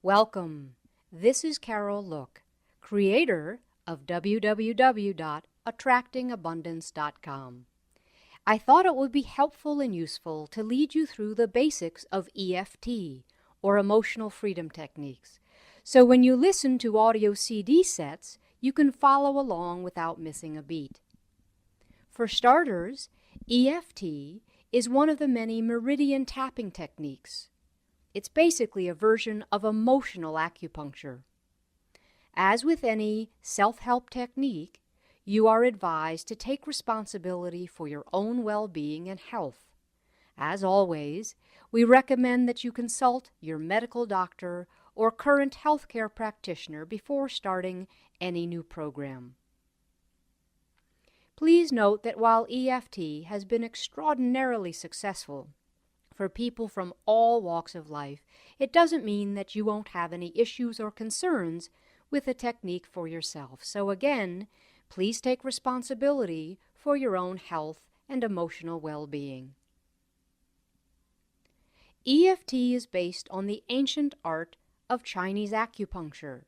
Welcome. This is Carol Look, creator of www.attractingabundance.com. I thought it would be helpful and useful to lead you through the basics of EFT, or emotional freedom techniques, so when you listen to audio CD sets, you can follow along without missing a beat. For starters, EFT is one of the many meridian tapping techniques. It's basically a version of emotional acupuncture. As with any self-help technique, you are advised to take responsibility for your own well-being and health. As always, we recommend that you consult your medical doctor or current healthcare practitioner before starting any new program. Please note that while EFT has been extraordinarily successful for people from all walks of life, it doesn't mean that you won't have any issues or concerns with the technique for yourself. So again, please take responsibility for your own health and emotional well-being. EFT is based on the ancient art of Chinese acupuncture.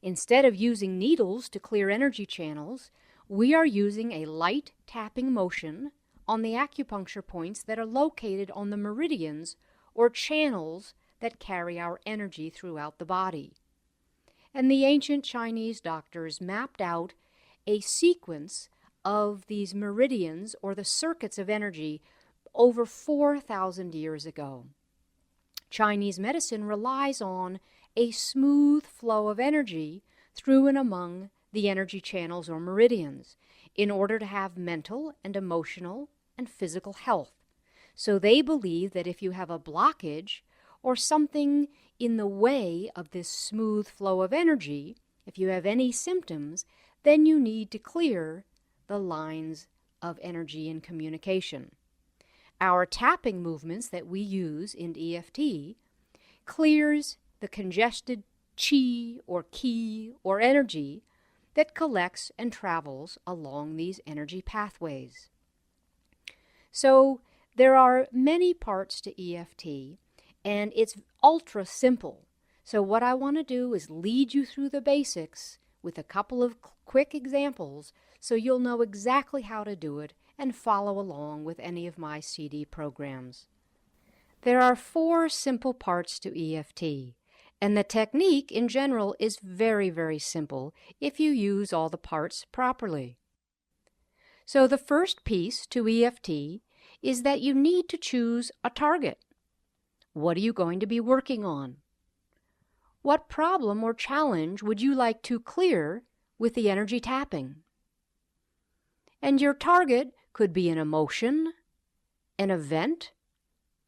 Instead of using needles to clear energy channels, we are using a light tapping motion on the acupuncture points that are located on the meridians or channels that carry our energy throughout the body. And the ancient Chinese doctors mapped out a sequence of these meridians or the circuits of energy over 4,000 years ago. Chinese medicine relies on a smooth flow of energy through and among the energy channels or meridians in order to have mental and emotional and physical health. So they believe that if you have a blockage or something in the way of this smooth flow of energy, if you have any symptoms, then you need to clear the lines of energy and communication. Our tapping movements that we use in EFT clears the congested chi or ki or energy that collects and travels along these energy pathways. So there are many parts to EFT, and it's ultra simple. So what I want to do is lead you through the basics with a couple of quick examples so you'll know exactly how to do it and follow along with any of my CD programs. There are 4 simple parts to EFT, and the technique in general is very, very simple if you use all the parts properly. So the first piece to EFT is that you need to choose a target. What are you going to be working on? What problem or challenge would you like to clear with the energy tapping? And your target could be an emotion, an event,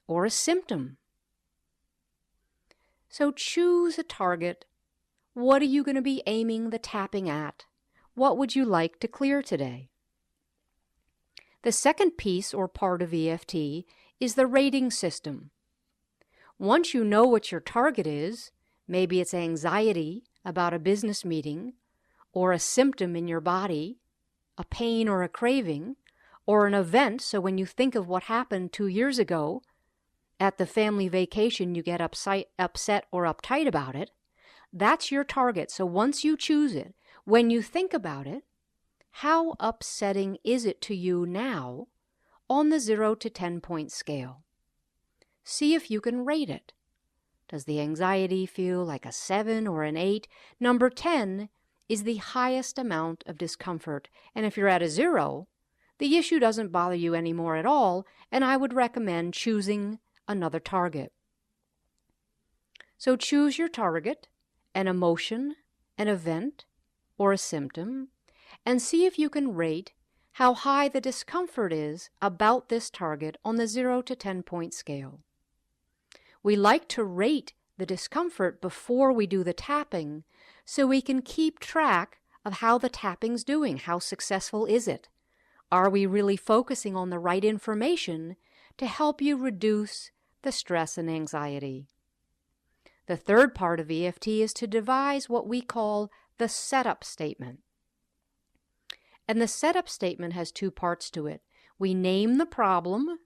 or a symptom. So choose a target. What are you going to be aiming the tapping at? What would you like to clear today? The second piece or part of EFT is the rating system. Once you know what your target is, maybe it's anxiety about a business meeting, or a symptom in your body, a pain or a craving, or an event, so when you think of what happened 2 years ago at the family vacation, you get upset or uptight about it, that's your target. So once you choose it, when you think about it, how upsetting is it to you now on the 0 to 10 point scale? See if you can rate it. Does the anxiety feel like a 7 or an 8? Number 10 is the highest amount of discomfort, and if you're at a 0, the issue doesn't bother you anymore at all, and I would recommend choosing another target. So choose your target, an emotion, an event, or a symptom, and see if you can rate how high the discomfort is about this target on the 0 to 10 point scale. We like to rate the discomfort before we do the tapping so we can keep track of how the tapping's doing. How successful is it? Are we really focusing on the right information to help you reduce the stress and anxiety? The third part of EFT is to devise what we call the setup statement. And the setup statement has 2 parts to it. We name the problem,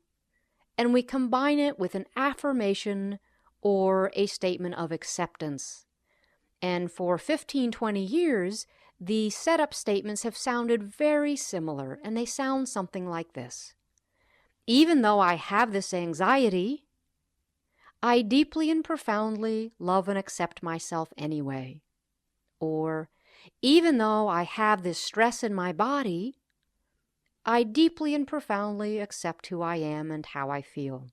and we combine it with an affirmation or a statement of acceptance. And for 15, 20 years, the setup statements have sounded very similar, and they sound something like this. Even though I have this anxiety, I deeply and profoundly love and accept myself anyway. Or, even though I have this stress in my body, I deeply and profoundly accept who I am and how I feel.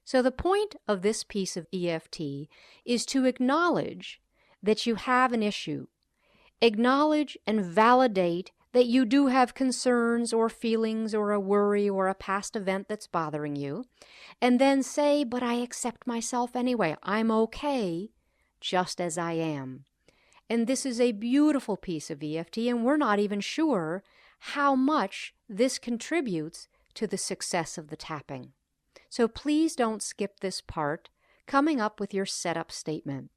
So the point of this piece of EFT is to acknowledge that you have an issue. Acknowledge and validate that you do have concerns or feelings or a worry or a past event that's bothering you. And then say, but I accept myself anyway. I'm okay just as I am. And this is a beautiful piece of EFT, and we're not even sure how much this contributes to the success of the tapping. So please don't skip this part, coming up with your setup statement.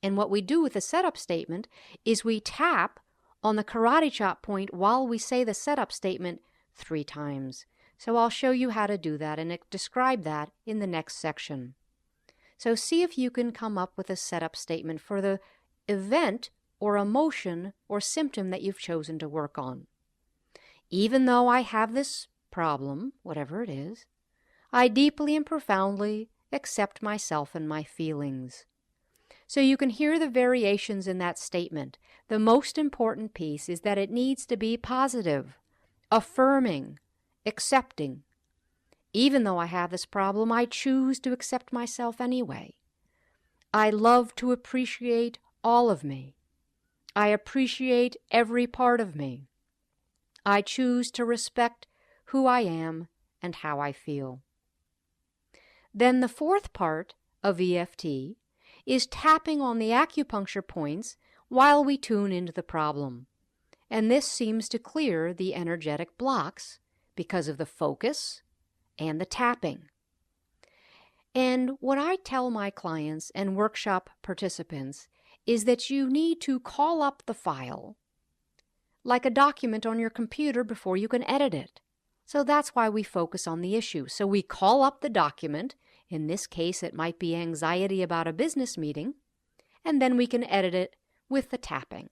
And what we do with the setup statement is we tap on the karate chop point while we say the setup statement 3 times. So I'll show you how to do that and describe that in the next section. So see if you can come up with a setup statement for the event or emotion or symptom that you've chosen to work on. Even though I have this problem, whatever it is, I deeply and profoundly accept myself and my feelings. So you can hear the variations in that statement. The most important piece is that it needs to be positive, affirming, accepting. Even though I have this problem, I choose to accept myself anyway. I love to appreciate all of me. I appreciate every part of me. I choose to respect who I am and how I feel. Then the fourth part of EFT is tapping on the acupuncture points while we tune into the problem. And this seems to clear the energetic blocks because of the focus and the tapping. And what I tell my clients and workshop participants is that you need to call up the file like a document on your computer before you can edit it. So that's why we focus on the issue. So we call up the document. In this case, it might be anxiety about a business meeting, and then we can edit it with the tapping.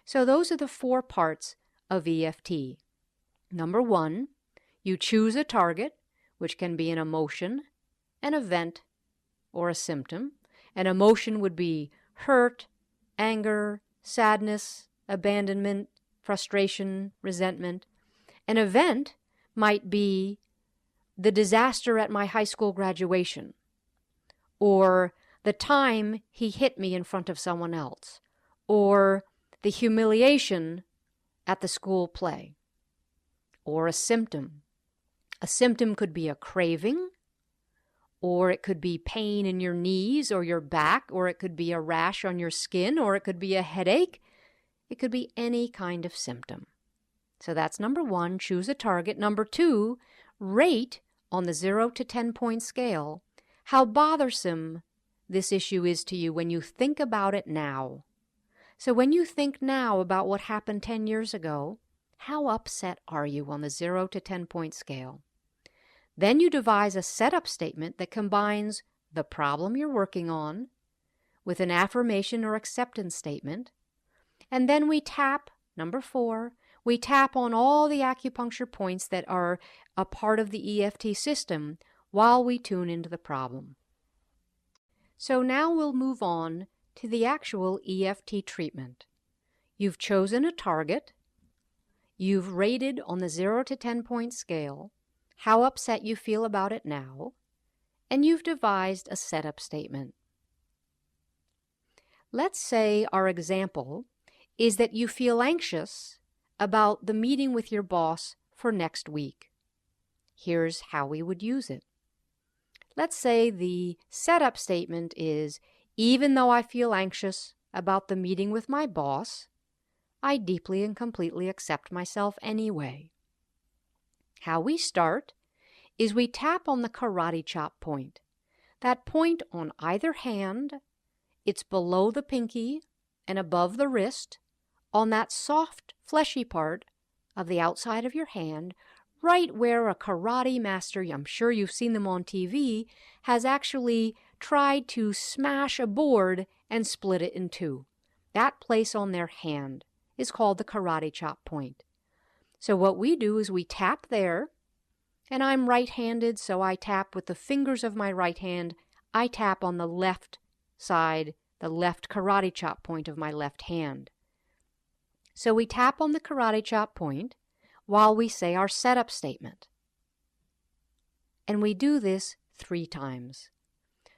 So those are the 4 parts of EFT. Number 1, you choose a target, which can be an emotion, an event, or a symptom. An emotion would be hurt, anger, sadness, abandonment, frustration, resentment. An event might be the disaster at my high school graduation, or the time he hit me in front of someone else, or the humiliation at the school play, or a symptom. A symptom could be a craving, or it could be pain in your knees or your back, or it could be a rash on your skin, or it could be a headache. It could be any kind of symptom. So that's number 1, choose a target. Number 2, rate on the 0 to 10 point scale how bothersome this issue is to you when you think about it now. So when you think now about what happened 10 years ago, how upset are you on the 0 to 10 point scale? Then you devise a setup statement that combines the problem you're working on with an affirmation or acceptance statement. And then we tap, number 4, we tap on all the acupuncture points that are a part of the EFT system while we tune into the problem. So now we'll move on to the actual EFT treatment. You've chosen a target. You've rated on the 0 to 10 point scale how upset you feel about it now, and you've devised a setup statement. Let's say our example is that you feel anxious about the meeting with your boss for next week. Here's how we would use it. Let's say the setup statement is, even though I feel anxious about the meeting with my boss, I deeply and completely accept myself anyway. How we start is we tap on the karate chop point. That point on either hand, it's below the pinky and above the wrist, on that soft, fleshy part of the outside of your hand, right where a karate master, I'm sure you've seen them on TV, has actually tried to smash a board and split it in two. That place on their hand is called the karate chop point. So what we do is we tap there, and I'm right-handed, so I tap with the fingers of my right hand. I tap on the left side, the left karate chop point of my left hand. So we tap on the karate chop point while we say our setup statement. And we do this 3 times.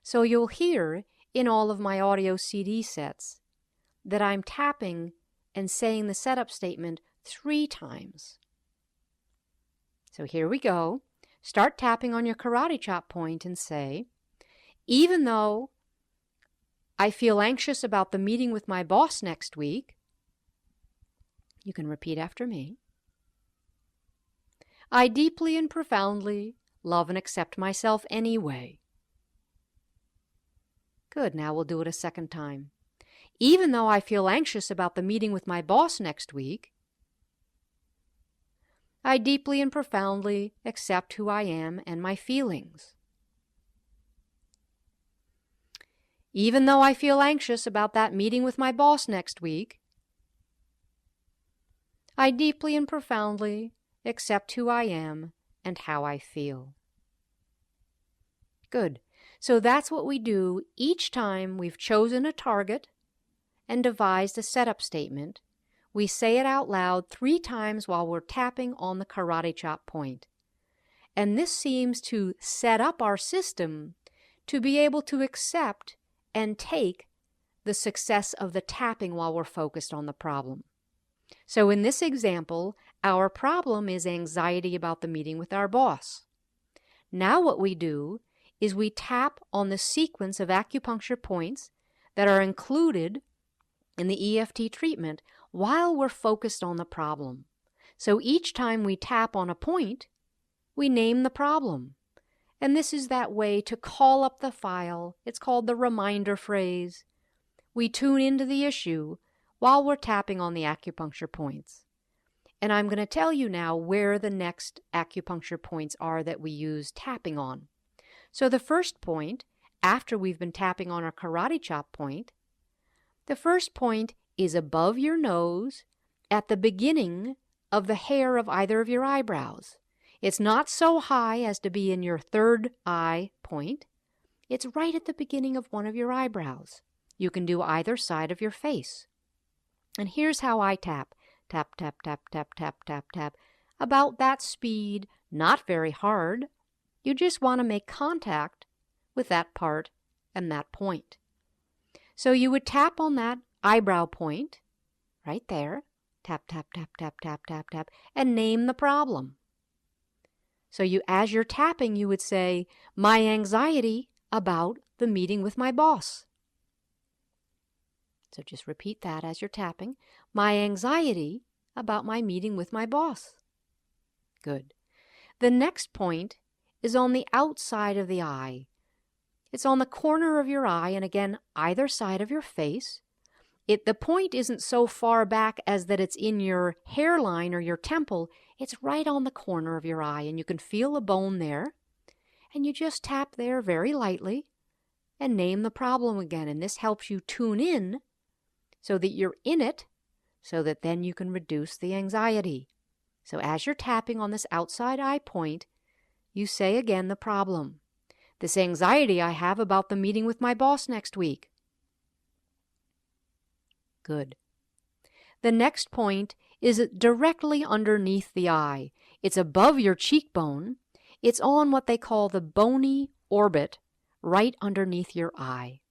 So you'll hear in all of my audio CD sets that I'm tapping and saying the setup statement 3 times. So here we go. Start tapping on your karate chop point and say, even though I feel anxious about the meeting with my boss next week, you can repeat after me, I deeply and profoundly love and accept myself anyway. Good, now we'll do it a second time. Even though I feel anxious about the meeting with my boss next week, I deeply and profoundly accept who I am and my feelings. Even though I feel anxious about that meeting with my boss next week, I deeply and profoundly accept who I am and how I feel. Good. So that's what we do each time we've chosen a target and devised a setup statement. We say it out loud 3 times while we're tapping on the karate chop point. And this seems to set up our system to be able to accept and take the success of the tapping while we're focused on the problem. So in this example, our problem is anxiety about the meeting with our boss. Now what we do is we tap on the sequence of acupuncture points that are included in the EFT treatment while we're focused on the problem. So each time we tap on a point, we name the problem. And this is that way to call up the file. It's called the reminder phrase. We tune into the issue while we're tapping on the acupuncture points. And I'm going to tell you now where the next acupuncture points are that we use tapping on. So the first point, after we've been tapping on our karate chop point, the first point is above your nose at the beginning of the hair of either of your eyebrows. It's not so high as to be in your third eye point. It's right at the beginning of one of your eyebrows. You can do either side of your face. And here's how I tap. Tap, tap, tap, tap, tap, tap, tap. About that speed, not very hard. You just want to make contact with that part and that point. So you would tap on that eyebrow point, right there. Tap, tap, tap, tap, tap, tap, tap, and name the problem. So as you're tapping, you would say, my anxiety about the meeting with my boss. So just repeat that as you're tapping. My anxiety about my meeting with my boss. Good. The next point is on the outside of the eye. It's on the corner of your eye, and again, either side of your face. The point isn't so far back as that it's in your hairline or your temple. It's right on the corner of your eye, and you can feel the bone there. And you just tap there very lightly and name the problem again. And this helps you tune in so that you're in it, so that then you can reduce the anxiety. So as you're tapping on this outside eye point, you say again the problem. This anxiety I have about the meeting with my boss next week. Good. The next point is directly underneath the eye. It's above your cheekbone. It's on what they call the bony orbit, right underneath your eye.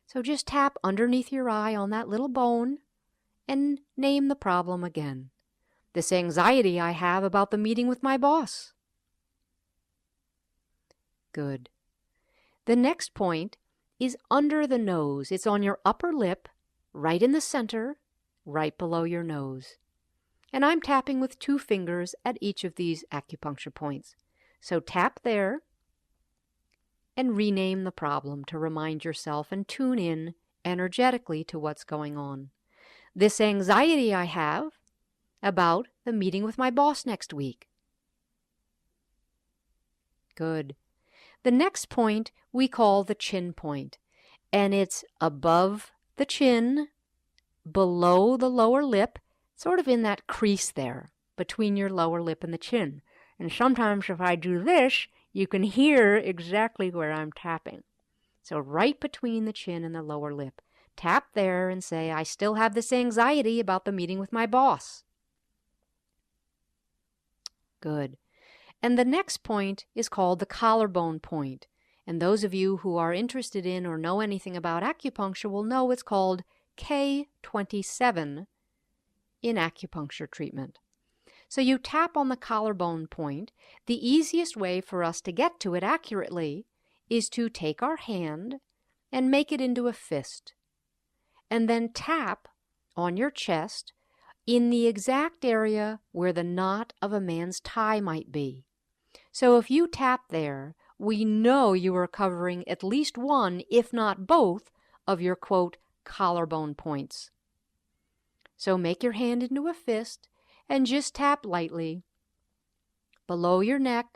So just tap underneath your eye on that little bone and name the problem again. This anxiety I have about the meeting with my boss. Good. The next point is under the nose. It's on your upper lip, right in the center, right below your nose. And I'm tapping with 2 fingers at each of these acupuncture points. So tap there and rename the problem to remind yourself and tune in energetically to what's going on. This anxiety I have about the meeting with my boss next week. Good. The next point we call the chin point, and it's above the chin, below the lower lip, sort of in that crease there, between your lower lip and the chin. And sometimes if I do this, you can hear exactly where I'm tapping. So right between the chin and the lower lip. Tap there and say, I still have this anxiety about the meeting with my boss. Good. And the next point is called the collarbone point. And those of you who are interested in or know anything about acupuncture will know it's called K27 in acupuncture treatment. So you tap on the collarbone point. The easiest way for us to get to it accurately is to take our hand and make it into a fist, and then tap on your chest in the exact area where the knot of a man's tie might be. So if you tap there, we know you are covering at least one, if not both, of your, quote, collarbone points. So make your hand into a fist and just tap lightly below your neck,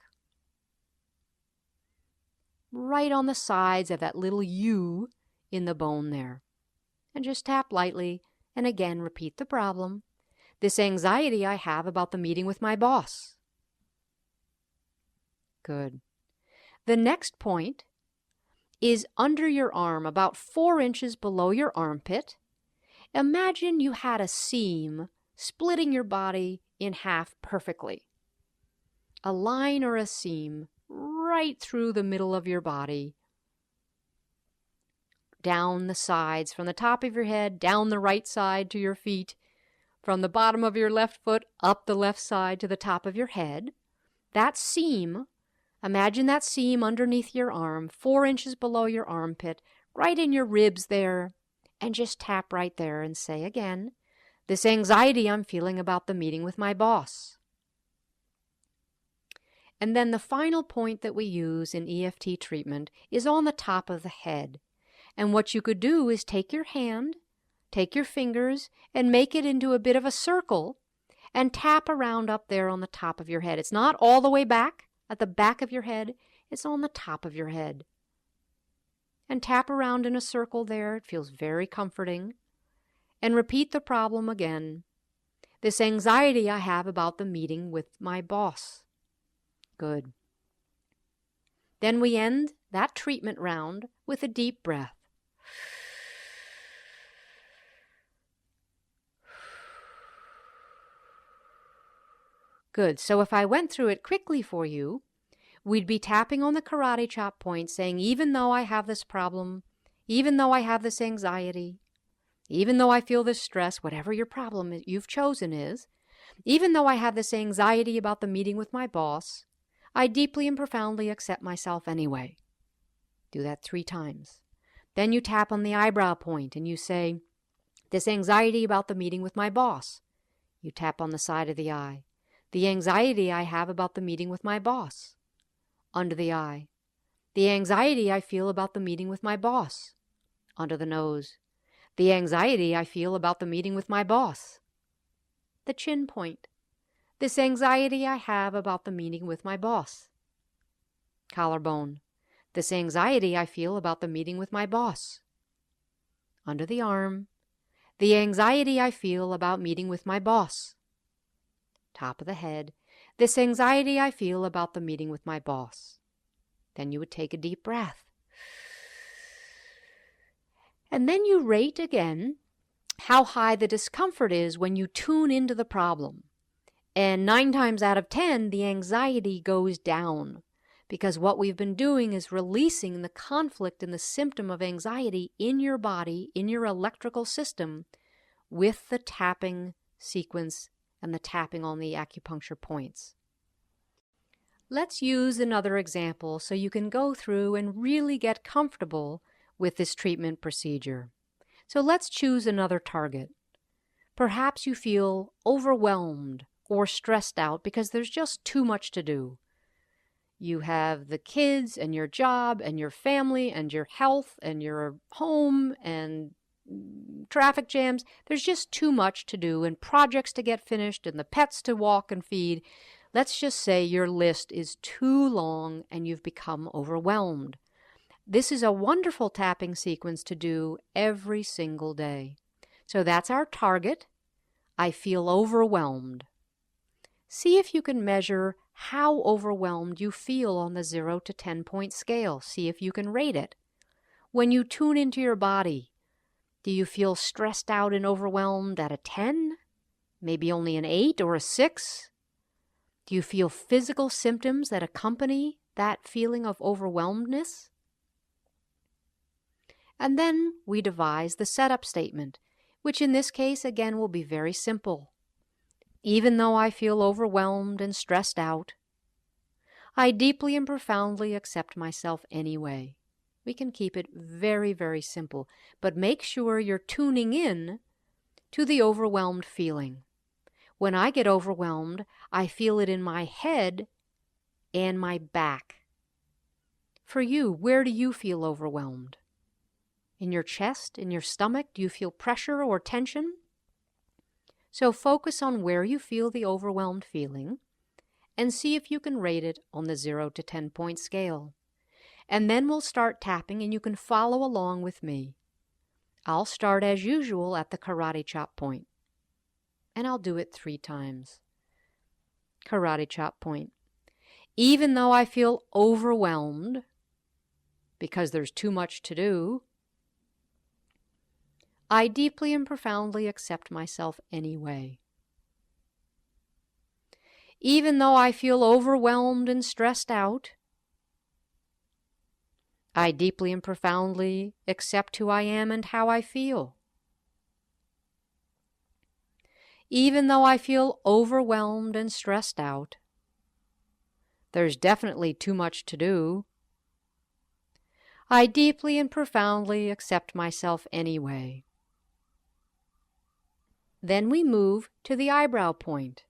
right on the sides of that little U in the bone there. And just tap lightly, and again repeat the problem. This anxiety I have about the meeting with my boss. Good. The next point is under your arm, about 4 inches below your armpit. Imagine you had a seam splitting your body in half perfectly. A line or a seam right through the middle of your body, down the sides, from the top of your head, down the right side to your feet, from the bottom of your left foot, up the left side to the top of your head. That seam, imagine that seam underneath your arm, 4 inches below your armpit, right in your ribs there, and just tap right there and say again, this anxiety I'm feeling about the meeting with my boss. And then the final point that we use in EFT treatment is on the top of the head. And what you could do is take your hand, take your fingers, and make it into a bit of a circle and tap around up there on the top of your head. It's not all the way back at the back of your head, it's on the top of your head. And tap around in a circle there. It feels very comforting. And repeat the problem again. This anxiety I have about the meeting with my boss. Good. Then we end that treatment round with a deep breath. Good. So if I went through it quickly for you, we'd be tapping on the karate chop point, saying, even though I have this problem, even though I have this anxiety, even though I feel this stress, whatever your problem you've chosen is, even though I have this anxiety about the meeting with my boss, I deeply and profoundly accept myself anyway. Do that 3 times. Then you tap on the eyebrow point and you say, this anxiety about the meeting with my boss. You tap on the side of the eye. The anxiety I have about the meeting with my boss. Under the eye. The anxiety I feel about the meeting with my boss. Under the nose. The anxiety I feel about the meeting with my boss. The chin point. This anxiety I have about the meeting with my boss. Collarbone. This anxiety I feel about the meeting with my boss. Under the arm. The anxiety I feel about meeting with my boss. Top of the head. This anxiety I feel about the meeting with my boss. Then you would take a deep breath. And then you rate again how high the discomfort is when you tune into the problem. And 9 times out of 10, the anxiety goes down, because what we've been doing is releasing the conflict and the symptom of anxiety in your body, in your electrical system, with the tapping sequence and the tapping on the acupuncture points. Let's use another example so you can go through and really get comfortable with this treatment procedure. So let's choose another target. Perhaps you feel overwhelmed or stressed out because there's just too much to do. You have the kids and your job and your family and your health and your home and traffic jams. There's just too much to do and projects to get finished and the pets to walk and feed. Let's just say your list is too long and you've become overwhelmed. This is a wonderful tapping sequence to do every single day. So that's our target. I feel overwhelmed. See if you can measure how overwhelmed you feel on the 0 to 10 point scale. See if you can rate it. When you tune into your body, do you feel stressed out and overwhelmed at a 10? Maybe only an 8 or a 6? Do you feel physical symptoms that accompany that feeling of overwhelmedness? And then we devise the setup statement, which in this case again will be very simple. Even though I feel overwhelmed and stressed out, I deeply and profoundly accept myself anyway. We can keep it very, very simple, but make sure you're tuning in to the overwhelmed feeling. When I get overwhelmed, I feel it in my head and my back. For you, where do you feel overwhelmed? In your chest, in your stomach? Do you feel pressure or tension? So focus on where you feel the overwhelmed feeling and see if you can rate it on the 0 to 10 point scale. And then we'll start tapping and you can follow along with me. I'll start as usual at the karate chop point. And I'll do it 3 times. Karate chop point. Even though I feel overwhelmed because there's too much to do, I deeply and profoundly accept myself anyway. Even though I feel overwhelmed and stressed out, I deeply and profoundly accept who I am and how I feel. Even though I feel overwhelmed and stressed out, there's definitely too much to do, I deeply and profoundly accept myself anyway. Then we move to the eyebrow point.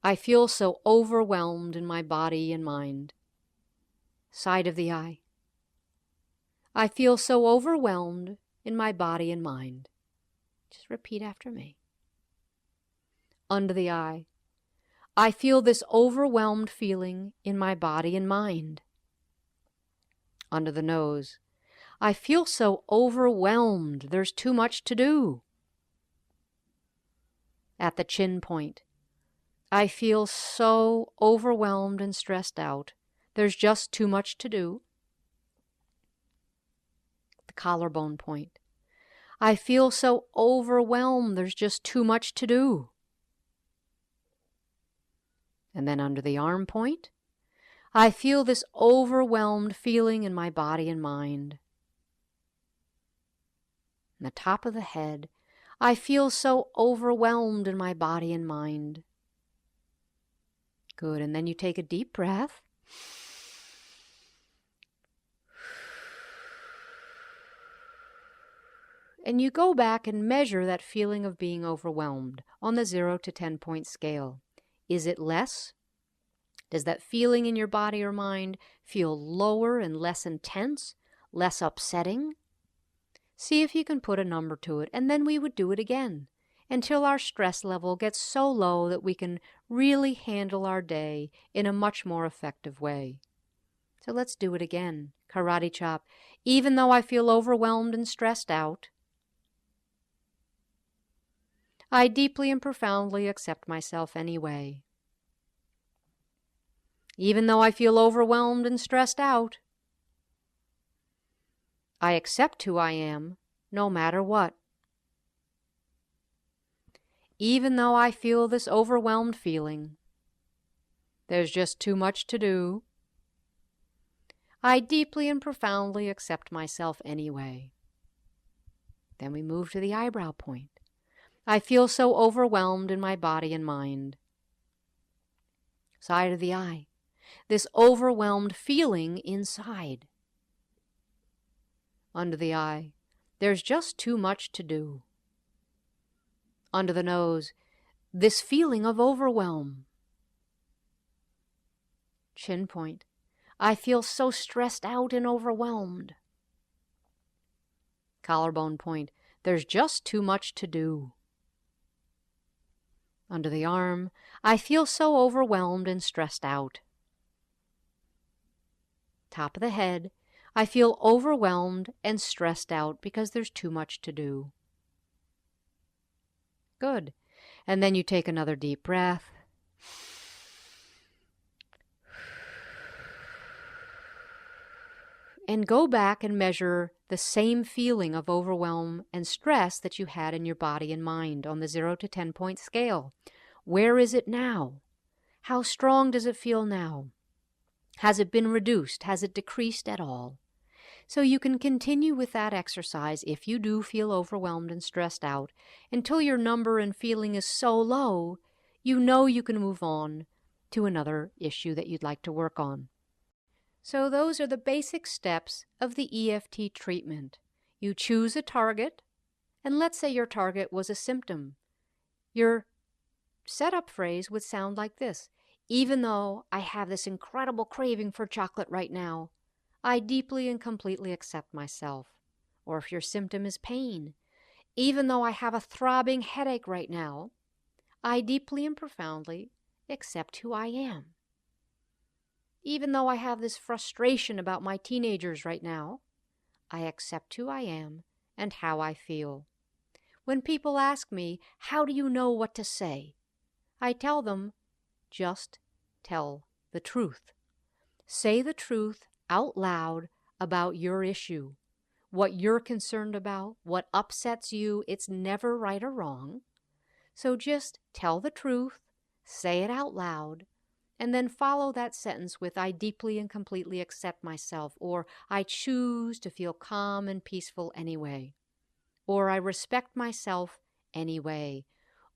I feel so overwhelmed in my body and mind. Side of the eye. I feel so overwhelmed in my body and mind. Just repeat after me. Under the eye. I feel this overwhelmed feeling in my body and mind. Under the nose. I feel so overwhelmed. There's too much to do. At the chin point. I feel so overwhelmed and stressed out. There's just too much to do. The collarbone point. I feel so overwhelmed. There's just too much to do. And then under the arm point, I feel this overwhelmed feeling in my body and mind. And the top of the head, I feel so overwhelmed in my body and mind. Good, and then you take a deep breath. And you go back and measure that feeling of being overwhelmed on the 0 to 10 point scale. Is it less? Does that feeling in your body or mind feel lower and less intense, less upsetting? See if you can put a number to it, and then we would do it again until our stress level gets so low that we can really handle our day in a much more effective way. So let's do it again. Karate chop. Even though I feel overwhelmed and stressed out, I deeply and profoundly accept myself anyway. Even though I feel overwhelmed and stressed out, I accept who I am, no matter what. Even though I feel this overwhelmed feeling, there's just too much to do, I deeply and profoundly accept myself anyway. Then we move to the eyebrow point. I feel so overwhelmed in my body and mind. Side of the eye. This overwhelmed feeling inside. Under the eye. There's just too much to do. Under the nose. This feeling of overwhelm. Chin point. I feel so stressed out and overwhelmed. Collarbone point. There's just too much to do. Under the arm, I feel so overwhelmed and stressed out. Top of the head, I feel overwhelmed and stressed out because there's too much to do. Good. And then you take another deep breath. And go back and measure the same feeling of overwhelm and stress that you had in your body and mind on the 0 to 10 point scale. Where is it now? How strong does it feel now? Has it been reduced? Has it decreased at all? So you can continue with that exercise if you do feel overwhelmed and stressed out until your number and feeling is so low, you know you can move on to another issue that you'd like to work on. So those are the basic steps of the EFT treatment. You choose a target, and let's say your target was a symptom. Your setup phrase would sound like this: even though I have this incredible craving for chocolate right now, I deeply and completely accept myself. Or if your symptom is pain, even though I have a throbbing headache right now, I deeply and profoundly accept who I am. Even though I have this frustration about my teenagers right now, I accept who I am and how I feel. When people ask me, how do you know what to say? I tell them, just tell the truth. Say the truth out loud about your issue, what you're concerned about, what upsets you. It's never right or wrong. So just tell the truth, say it out loud, and then follow that sentence with I deeply and completely accept myself, or I choose to feel calm and peaceful anyway, or I respect myself anyway,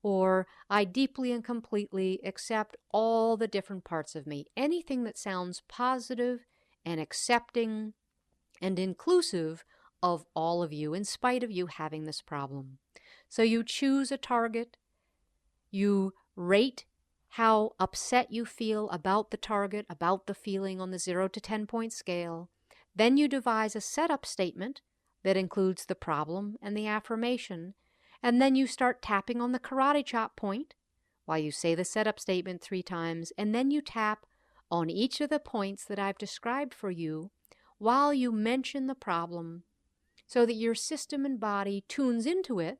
or I deeply and completely accept all the different parts of me. Anything that sounds positive and accepting and inclusive of all of you, in spite of you having this problem. So you choose a target, you rate how upset you feel about the target, about the feeling on the 0 to 10 point scale. Then you devise a setup statement that includes the problem and the affirmation. And then you start tapping on the karate chop point while you say the setup statement 3 times. And then you tap on each of the points that I've described for you while you mention the problem so that your system and body tunes into it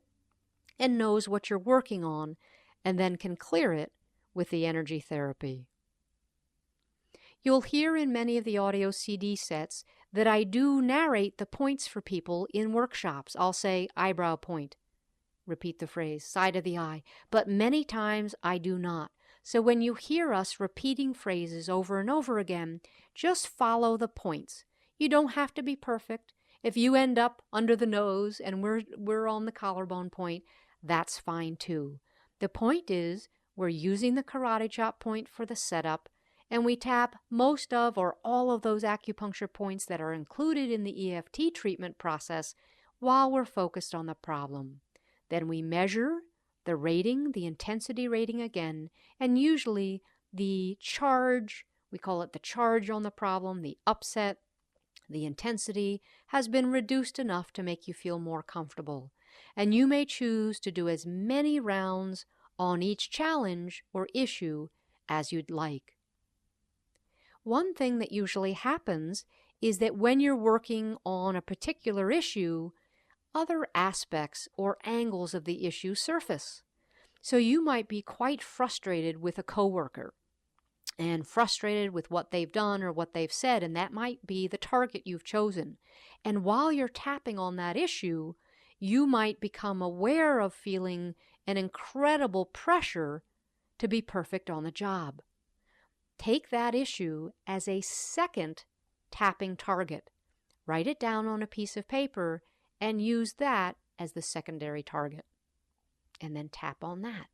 and knows what you're working on and then can clear it with the energy therapy. You'll hear in many of the audio CD sets that I do narrate the points for people in workshops. I'll say eyebrow point, repeat the phrase, side of the eye, but many times I do not. So when you hear us repeating phrases over and over again, just follow the points. You don't have to be perfect. If you end up under the nose and we're on the collarbone point, that's fine too. The point is, we're using the karate chop point for the setup, and we tap most of or all of those acupuncture points that are included in the EFT treatment process while we're focused on the problem. Then we measure the rating, the intensity rating again, and usually the charge, we call it the charge on the problem, the upset, the intensity has been reduced enough to make you feel more comfortable. And you may choose to do as many rounds on each challenge or issue as you'd like. One thing that usually happens is that when you're working on a particular issue, other aspects or angles of the issue surface. So you might be quite frustrated with a coworker and frustrated with what they've done or what they've said, and that might be the target you've chosen. And while you're tapping on that issue, you might become aware of feeling an incredible pressure to be perfect on the job. Take that issue as a second tapping target. Write it down on a piece of paper and use that as the secondary target. And then tap on that.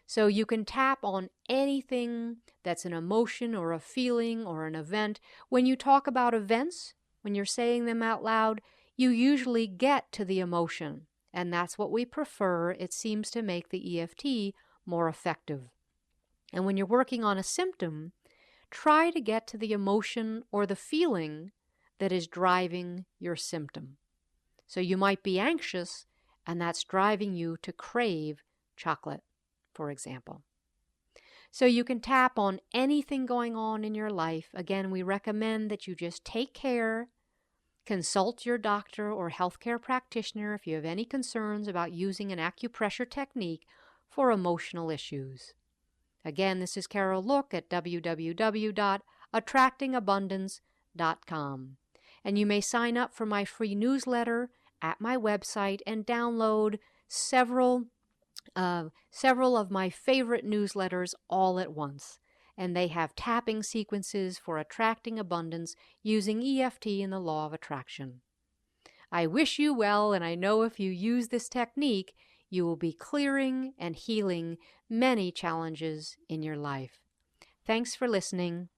So you can tap on anything that's an emotion or a feeling or an event. When you talk about events, when you're saying them out loud, you usually get to the emotion, and that's what we prefer. It seems to make the EFT more effective. And when you're working on a symptom, try to get to the emotion or the feeling that is driving your symptom. So you might be anxious, and that's driving you to crave chocolate. for example. So you can tap on anything going on in your life. Again, we recommend that you just take care, consult your doctor or healthcare practitioner if you have any concerns about using an acupressure technique for emotional issues. Again, this is Carol Look at www.attractingabundance.com. And you may sign up for my free newsletter at my website and download several of my favorite newsletters all at once. And they have tapping sequences for attracting abundance using EFT and the law of attraction. I wish you well, and I know if you use this technique, you will be clearing and healing many challenges in your life. Thanks for listening.